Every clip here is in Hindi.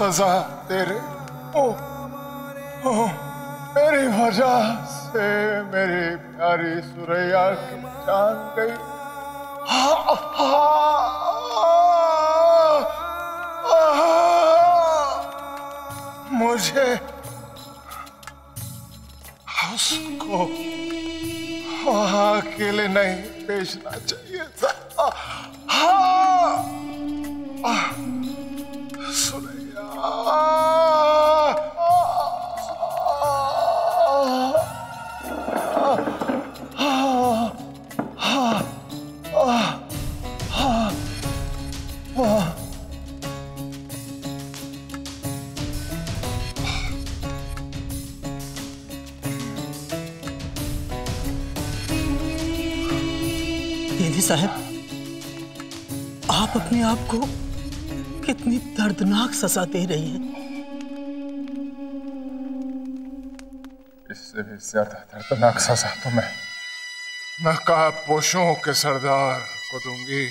सजा दे रहे हो। मेरी वजह से मेरी प्यारी सुरैया की जान गई। मुझे उसको वहां अकेले नहीं भेजना चाहिए था। सुरैया दीदी साहब, आप अपने आप को कितनी दर्दनाक सजा दे रही हैं। इससे भी ज्यादा दर्दनाक सजा तो मैं नकाबपोशों के सरदार को दूंगी।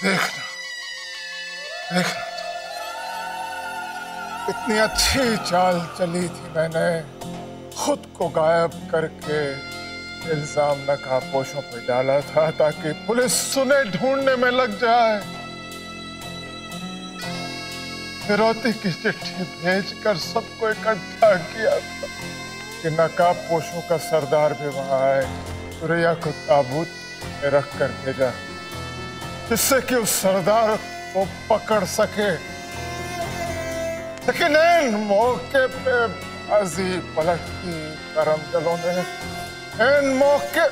देखना देखना, इतनी अच्छी चाल चली थी मैंने, खुद को गायब करके इल्जाम नकाबपोशों पर डाला था ताकि पुलिस सुने ढूंढने में लग जाए। फिरौती की चिट्ठी भेजकर सबको इकट्ठा किया था कि नकाबपोशों का सरदार भी वहां आए। सुरैया को ताबूत में रख कर भेजा जिससे कि उस सरदार को पकड़ सके। लेकिन इन मौके पे बाजी पलटती करम दलों ने। इन मौके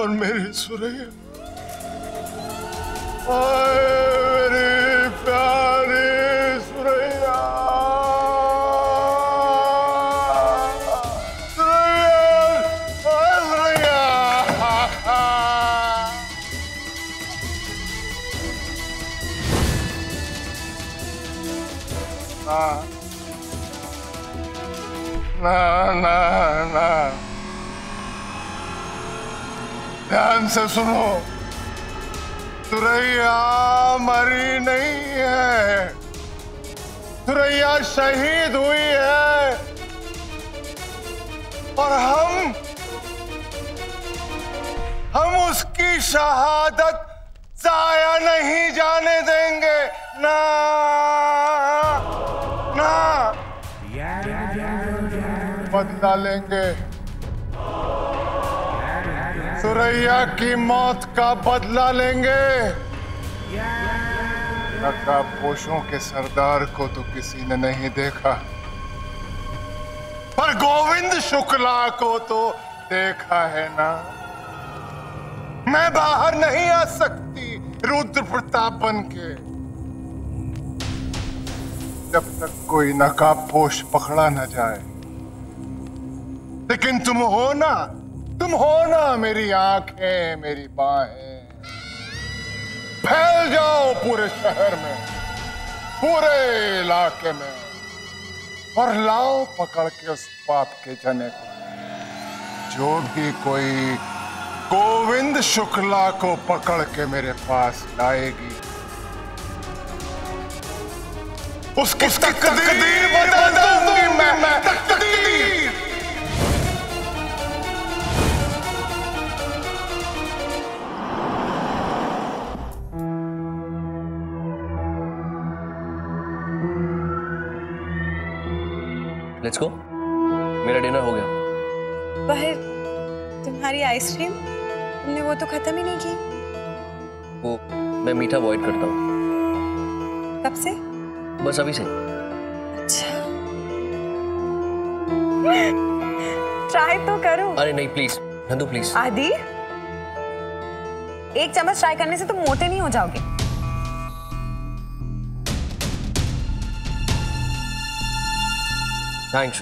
और मेरी सुरैया, मेरी प्यारी सुरैया, सुरैया, ना ना ना, ध्यान से सुनो, सुरैया मरी नहीं है, सुरैया शहीद हुई है और हम उसकी शहादत जाया नहीं जाने देंगे। ना ना, बदला लेंगे, सुरैया की मौत का बदला लेंगे। नकाबपोशों के सरदार को तो किसी ने नहीं देखा, पर गोविंद शुक्ला को तो देखा है ना। मैं बाहर नहीं आ सकती रुद्र प्रताप बन के जब तक कोई नकाबपोश पकड़ा न जाए। लेकिन तुम हो ना मेरी आंखें, मेरी बाहें। फैल जाओ पूरे शहर में, पूरे इलाके में, और लाओ पकड़ के उस पाप के जने को। जो भी कोई गोविंद शुक्ला को पकड़ के मेरे पास लाएगी, उसकी तकदीर बदल दूंगी मैं। तकदीर। लेट्स गो, मेरा डिनर हो गया। पर तुम्हारी आइसक्रीम, तुमने वो तो खत्म ही नहीं की। वो मैं मीठा अवॉइड करता हूँ। कब से? बस अभी से। अच्छा, ट्राई तो करो। अरे नहीं प्लीज नंदू प्लीज। आदि, एक चम्मच ट्राई करने से तुम मोटे नहीं हो जाओगे। थैंक्स।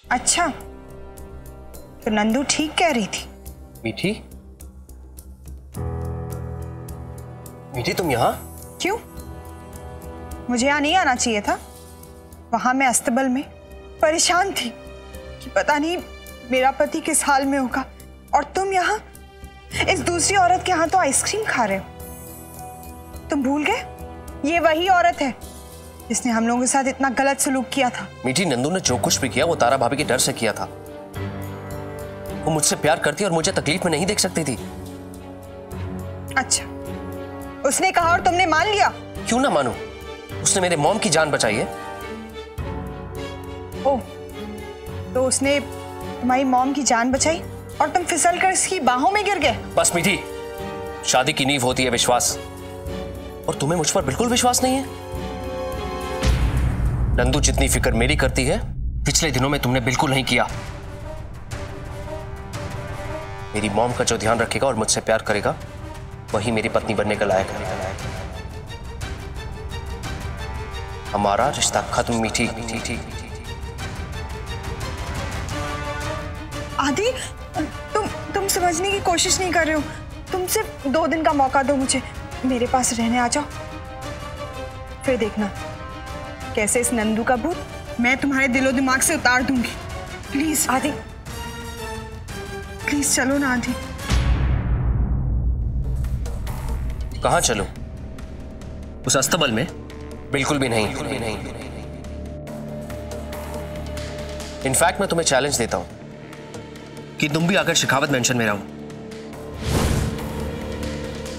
अच्छा, तो नंदू ठीक कह रही थी। मीठी, मीठी तुम यहाँ? क्यों? मुझे यहाँ नहीं आना चाहिए था। वहां मैं अस्तबल में परेशान थी कि पता नहीं मेरा पति किस हाल में होगा, और तुम यहाँ इस दूसरी औरत के हाथों आइसक्रीम खा रहे हो। तुम भूल गए ये वही औरत है जिसने हम लोगों के साथ इतना गलत सलूक किया था। मीठी, नंदू ने जो कुछ भी किया वो तारा भाभी के डर से किया था। वो मुझसे प्यार करती और मुझे तकलीफ में नहीं देख सकती थी। अच्छा, उसने कहा और तुमने मान लिया? क्यों ना मानूं? उसने मेरे मॉम की जान बचाई है। ओह, तो उसने तुम्हारी मॉम की जान बचाई और तुम फिसल कर इसकी बाहों में गिर गए? बस मीठी, शादी की नींव होती है विश्वास, और तुम्हें मुझ पर बिल्कुल विश्वास नहीं है। नंदू जितनी फिक्र मेरी करती है पिछले दिनों में तुमने बिल्कुल नहीं किया। मेरी मॉम का जो ध्यान रखेगा और मुझसे प्यार करेगा वही मेरी पत्नी बनने का लायक है। हमारा रिश्ता खत्म मीठी। आदि, तुम समझने की कोशिश नहीं कर रहे हो। तुम सिर्फ 2 दिन का मौका दो मुझे, मेरे पास रहने आ जाओ। फिर देखना कैसे इस नंदू का भूत मैं तुम्हारे दिलो दिमाग से उतार दूंगी। प्लीज आदि, प्लीज चलो ना आदि। कहां चलूं? उस अस्तबल में? बिल्कुल भी नहीं। इनफैक्ट मैं तुम्हें चैलेंज देता हूं कि तुम भी आकर शिखावत मेंशन में रहो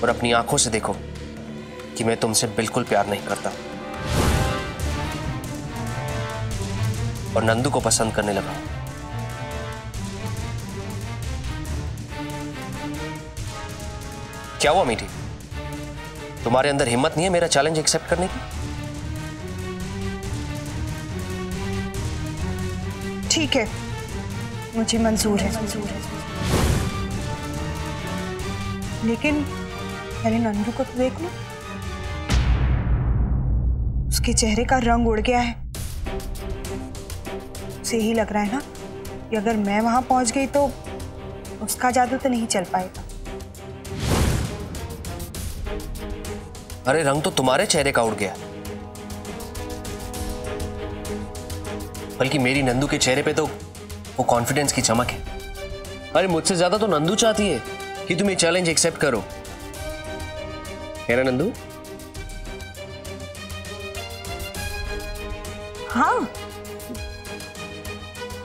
और अपनी आंखों से देखो कि मैं तुमसे बिल्कुल प्यार नहीं करता और नंदू को पसंद करने लगा। क्या हुआ मीठी? तुम्हारे अंदर हिम्मत नहीं है मेरा चैलेंज एक्सेप्ट करने की? ठीक है, मुझे मंजूर है, लेकिन पहले नंदू को तो देख लो। उसके चेहरे का रंग उड़ गया है। उसे ही लग रहा है ना कि अगर मैं वहां पहुंच गई तो उसका जादू तो नहीं चल पाएगा। अरे रंग तो तुम्हारे चेहरे का उड़ गया, बल्कि मेरी नंदू के चेहरे पे तो वो कॉन्फिडेंस की चमक है। अरे मुझसे ज्यादा तो नंदू चाहती है कि तुम ये चैलेंज एक्सेप्ट करो, है ना नंदू? हाँ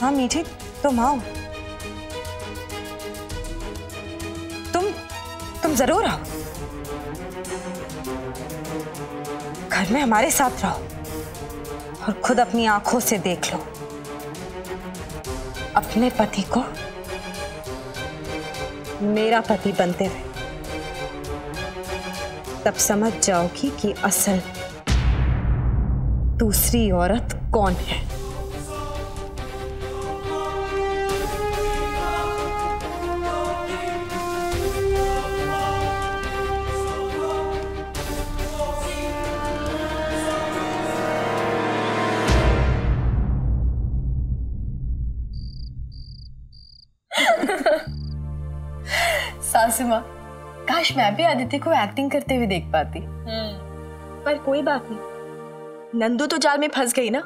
हाँ मीठी, तुम आओ। तुम जरूर आओ। घर में हमारे साथ रहो और खुद अपनी आंखों से देख लो अपने पति को मेरा पति बनते हुए। तब समझ जाओगी कि असल दूसरी औरत कौन है। सासू माँ, काश मैं भी आदित्य को एक्टिंग करते हुए देख पाती। पर कोई बात नहीं, नंदू तो जाल में फंस गई ना।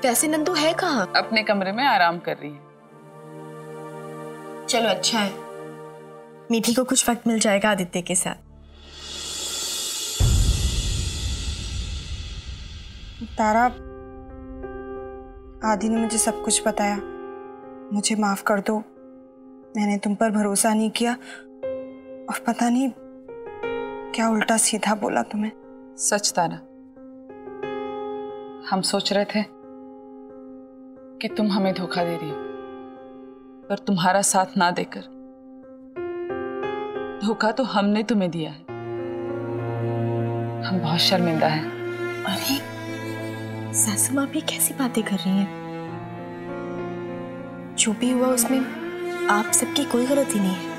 वैसे नंदू है कहाँ? अपने कमरे में आराम कर रही है। चलो अच्छा है, मीठी को कुछ वक्त मिल जाएगा आदित्य के साथ। तारा, आदि ने मुझे सब कुछ बताया। मुझे माफ कर दो, मैंने तुम पर भरोसा नहीं किया और पता नहीं क्या उल्टा सीधा बोला तुम्हें। सच था ना, हम सोच रहे थे कि तुम हमें धोखा दे रही हो, पर तुम्हारा साथ ना देकर धोखा तो हमने तुम्हें दिया है। हम बहुत शर्मिंदा हैं। अरे सासू माँ भी कैसी बातें कर रही हैं? जो भी हुआ उसमें आप सबकी कोई गलती नहीं है।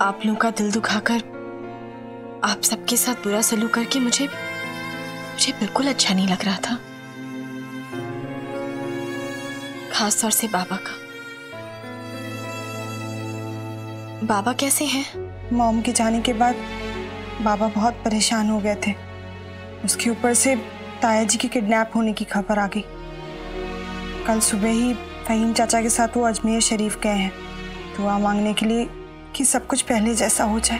आप लोगों का दिल दुखाकर आप सबके साथ बुरा सलूक करके मुझे बिल्कुल अच्छा नहीं लग रहा था, खास तौर से बाबा का। बाबा कैसे हैं? मॉम के जाने के बाद बाबा बहुत परेशान हो गए थे। उसके ऊपर से ताया जी के किडनैप होने की खबर आ गई। कल सुबह ही फहीम चाचा के साथ वो अजमेर शरीफ गए हैं दुआ मांगने के लिए कि सब कुछ पहले जैसा हो जाए।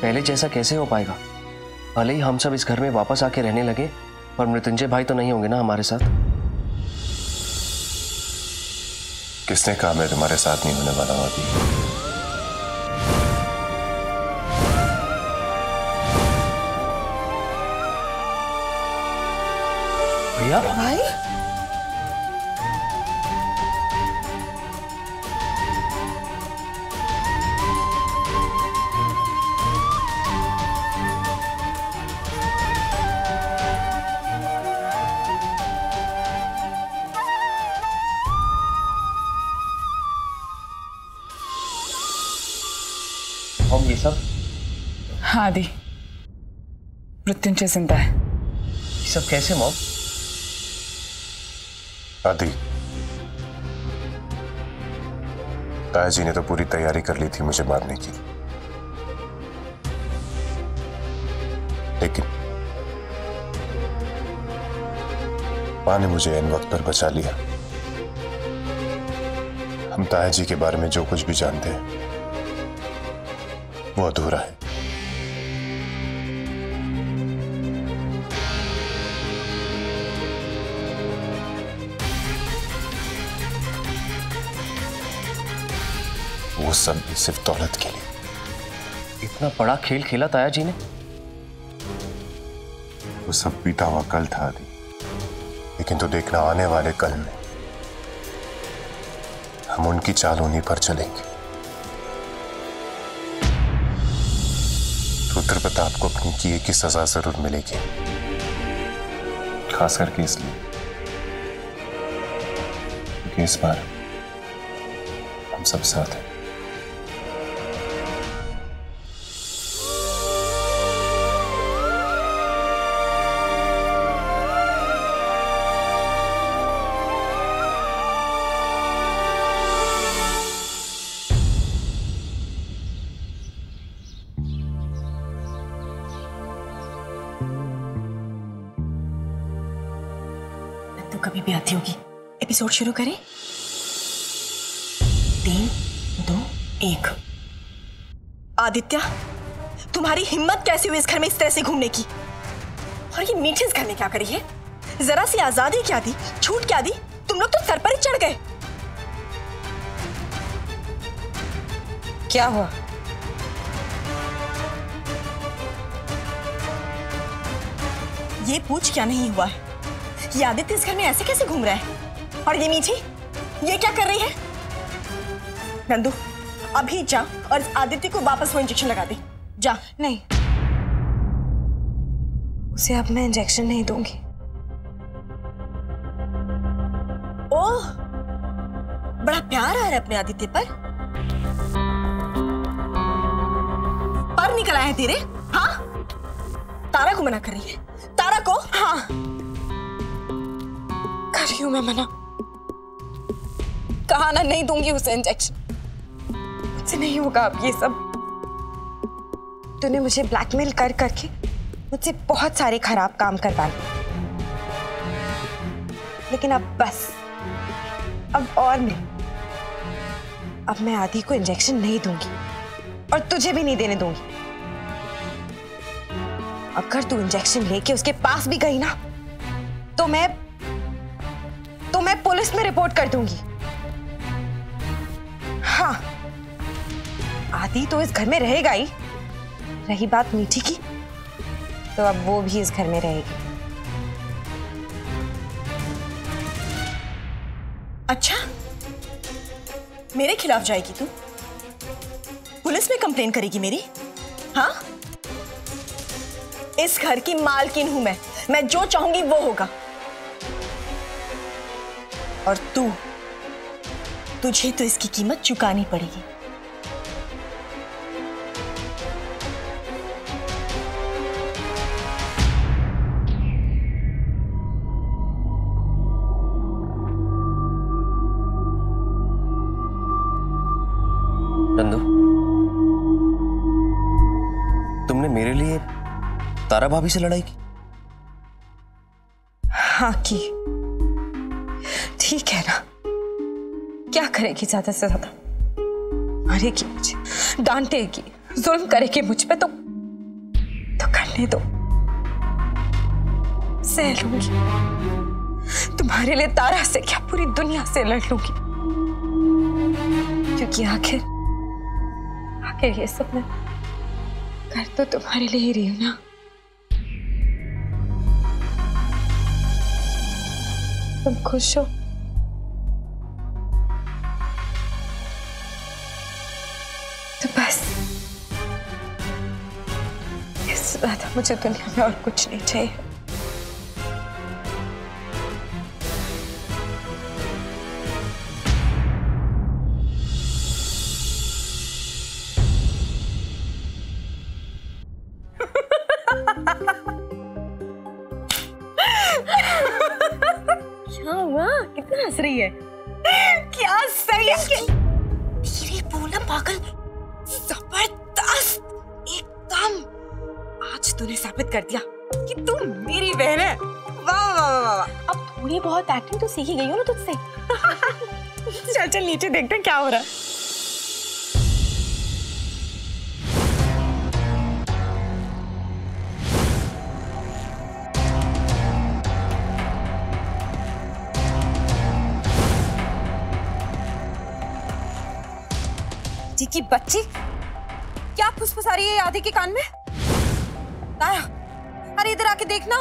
पहले जैसा कैसे हो पाएगा? भले ही हम सब इस घर में वापस आके रहने लगे, पर मृत्युंजय भाई तो नहीं होंगे ना हमारे साथ। किसने कहा मैं तुम्हारे साथ नहीं होने वाला हूं अभी? भैया भाई हम ये सब हाँ आदि, मृत्युंजय जिंदा है। ये सब कैसे मॉम? आदि, ताया जी ने तो पूरी तैयारी कर ली थी मुझे मारने की, लेकिन मां ने मुझे इन वक्त पर बचा लिया। हम ताया जी के बारे में जो कुछ भी जानते हैं वो अधूरा है। वो सब भी सिर्फ दौलत के लिए। इतना बड़ा खेल खेला ताया जी ने। वो सब बीता हुआ कल था आदि, लेकिन तो देखना आने वाले कल में हम उनकी चालोनी पर चलेंगे। रुद्र प्रताप को अपनी किए की सजा जरूर मिलेगी, खास करके इसलिए क्योंकि इस बार हम सब साथ हैं। तो कभी भी आती होगी। एपिसोड शुरू करें? 3, 2, 1। आदित्य, तुम्हारी हिम्मत कैसे हुई इस घर में इस तरह से घूमने की? और ये मीठे इस घर में क्या करी है? जरा सी आजादी क्या दी, छूट क्या दी? तुम लोग तो सर पर ही चढ़ गए। क्या हुआ? ये पूछ क्या नहीं हुआ है? ये आदित्य इस घर में ऐसे कैसे घूम रहा है? और ये मीठी, ये क्या कर रही है? नंदू, अभी जा और इस आदित्य को वापस वो इंजेक्शन लगा दे। जा। नहीं, उसे अब मैं इंजेक्शन नहीं दूंगी। ओह, बड़ा प्यार आ रहा है अपने आदित्य पर। पर निकल आए हैं तेरे? हाँ, तारा को मना कर रही है। तारा को? हाँ, कर रही हूं मैं मना। कहा ना, नहीं दूंगी उसे इंजेक्शन। मुझसे नहीं होगा अब ये सब। तूने मुझे ब्लैकमेल कर करके मुझसे बहुत सारे खराब काम करवा लिए, लेकिन अब बस, अब और नहीं। अब मैं आदि को इंजेक्शन नहीं दूंगी और तुझे भी नहीं देने दूंगी। अगर तू इंजेक्शन लेके उसके पास भी गई ना, तो मैं पुलिस में रिपोर्ट कर दूंगी। हाँ, आदि तो इस घर में रहेगा ही। रही बात मीठी की, तो अब वो भी इस घर में रहेगी। अच्छा, मेरे खिलाफ जाएगी तू? पुलिस में कंप्लेन करेगी मेरी? हाँ, इस घर की मालकिन हूं मैं जो चाहूंगी वो होगा। और तुझे तो इसकी कीमत चुकानी पड़ेगी। नंदू, तुमने मेरे लिए तारा भाभी से लड़ाई की? हाँ की। ठीक है ना, क्या करेगी ज्यादा से ज्यादा? मारेगी मुझे, डांटेगी, जुल्म करेगी मुझ पे, तो करने दो, सह लूंगी। तुम्हारे लिए तारा से क्या पूरी दुनिया से लड़ लूंगी, क्योंकि आखिर ये सब मैं कर तो तुम्हारे लिए ही रही हूं ना। तुम खुश हो? तो बस, इससे ज्यादा मुझे दुनिया में और कुछ नहीं चाहिए। क्या हुआ? कितना हंस रही है? क्या सही है? धीरे बोलना पागल। जबरदस्त, एकदम। आज तूने साबित कर दिया कि तू मेरी बहन है। वाह वाह वाह वाह। अब थोड़ी बहुत एक्टिंग तो सीख ही गई हो ना तुझसे। चल चल नीचे देखते हैं क्या हो रहा है। की बच्ची क्या फुसफुसा रही है आदि के कान में? तारा, अरे इधर आके देखना।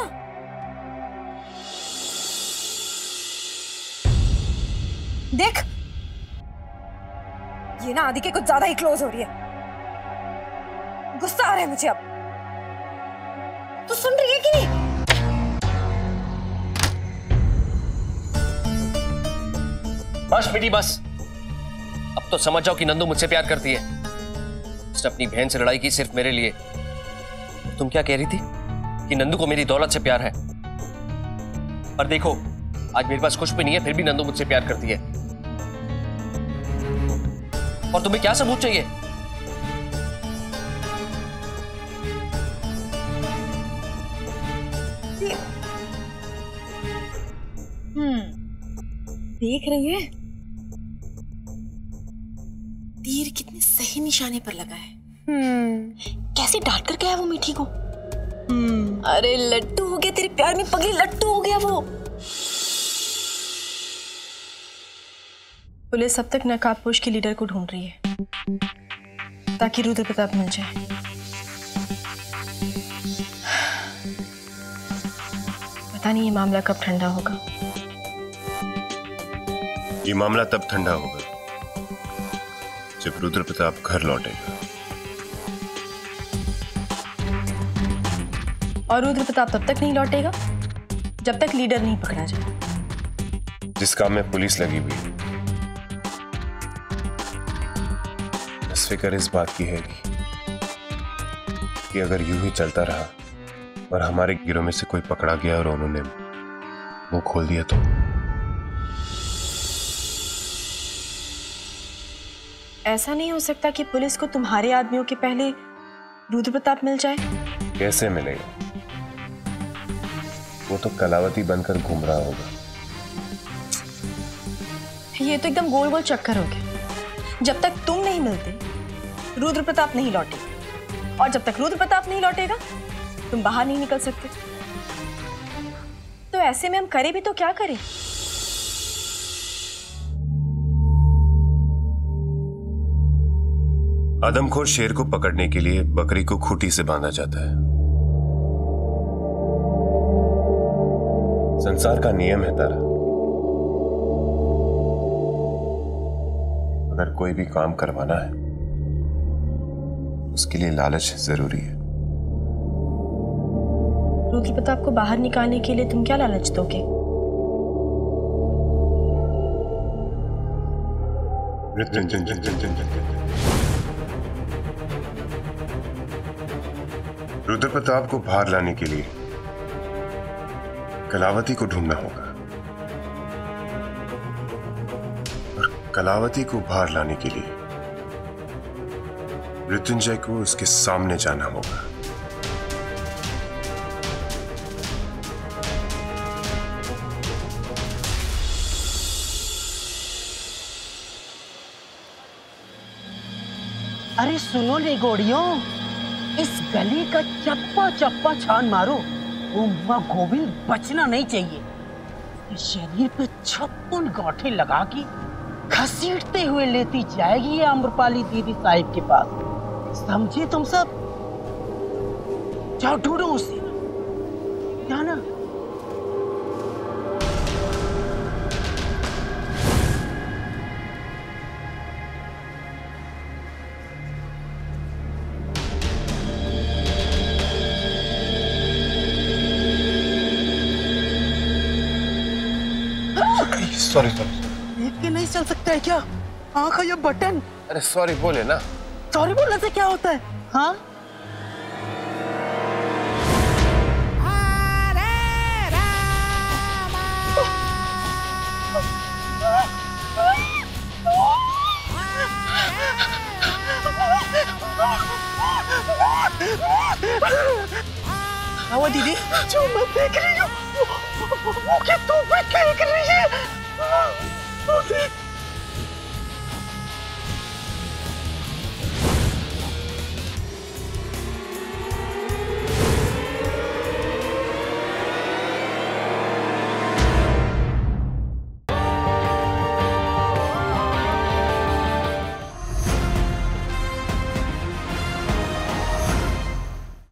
देख, ये ना आदि के कुछ ज्यादा ही क्लोज हो रही है। गुस्सा आ रहा है मुझे अब। तू सुन रही है कि नहीं? बस बेटी बस, अब तो समझ जाओ कि नंदू मुझसे प्यार करती है। उसने अपनी बहन से लड़ाई की सिर्फ मेरे लिए। तुम क्या कह रही थी कि नंदू को मेरी दौलत से प्यार है? पर देखो, आज मेरे पास कुछ भी नहीं है, फिर भी नंदू मुझसे प्यार करती है। और तुम्हें क्या सबूत चाहिए? देख रही है तीर कितने सही निशाने पर लगा है। कैसे डांट कर गया वो मीठी को। अरे लट्टू हो गया तेरे प्यार में, पगली लट्टू हो गया वो। पुलिस अब तक नकाबपोश के लीडर को ढूंढ रही है ताकि रुद्र प्रताप मिल जाए। पता नहीं ये मामला कब ठंडा होगा। ये मामला तब ठंडा होगा जब रुद्र प्रताप घर लौटेगा। और रुद्र प्रताप तब तक नहीं लौटेगा जब तक लीडर नहीं पकड़ा जाए। जिस काम में पुलिस लगी हुई है, बस फिक्र इस बात की है कि अगर यूं ही चलता रहा और हमारे गिरोह में से कोई पकड़ा गया और उन्होंने मुंह खोल दिया तो ऐसा नहीं हो सकता कि पुलिस को तुम्हारे आदमियों के पहले रुद्र प्रताप मिल जाए। कैसे मिलेगा? वो तो कलावती बनकर घूम रहा होगा। ये तो एकदम गोल गोल चक्कर हो गया। जब तक तुम नहीं मिलते रुद्र प्रताप नहीं लौटेगा, और जब तक रुद्र प्रताप नहीं लौटेगा तुम बाहर नहीं निकल सकते। तो ऐसे में हम करें भी तो क्या करें? आदमखोर शेर को पकड़ने के लिए बकरी को खूंटी से बांधा जाता है। संसार का नियम है तारा। अगर कोई भी काम करवाना है उसके लिए लालच जरूरी है। रुद्र प्रताप को बाहर निकालने के लिए तुम क्या लालच दोगे? रुद्र प्रताप को बाहर लाने के लिए कलावती को ढूंढना होगा, और कलावती को बाहर लाने के लिए मृत्युंजय को उसके सामने जाना होगा। अरे सुनो निगोड़ियों, इस गली का चप्पा चप्पा छान मारो, वो माँ गोविंद बचना नहीं चाहिए। शरीर पे 56 गांठें लगा के घसीटते हुए लेती जाएगी ये आम्रपाली दीदी साहिब के पास। समझे तुम सब? जाओ ढूंढो उसे, जाना। सॉरी देख के नहीं चल सकता है क्या? आँख का ये बटन। अरे सॉरी बोले ना। सॉरी बोलने से क्या होता है? हाँ दीदी जो मैं देख रही हूँ वो क्या तू देख रही है?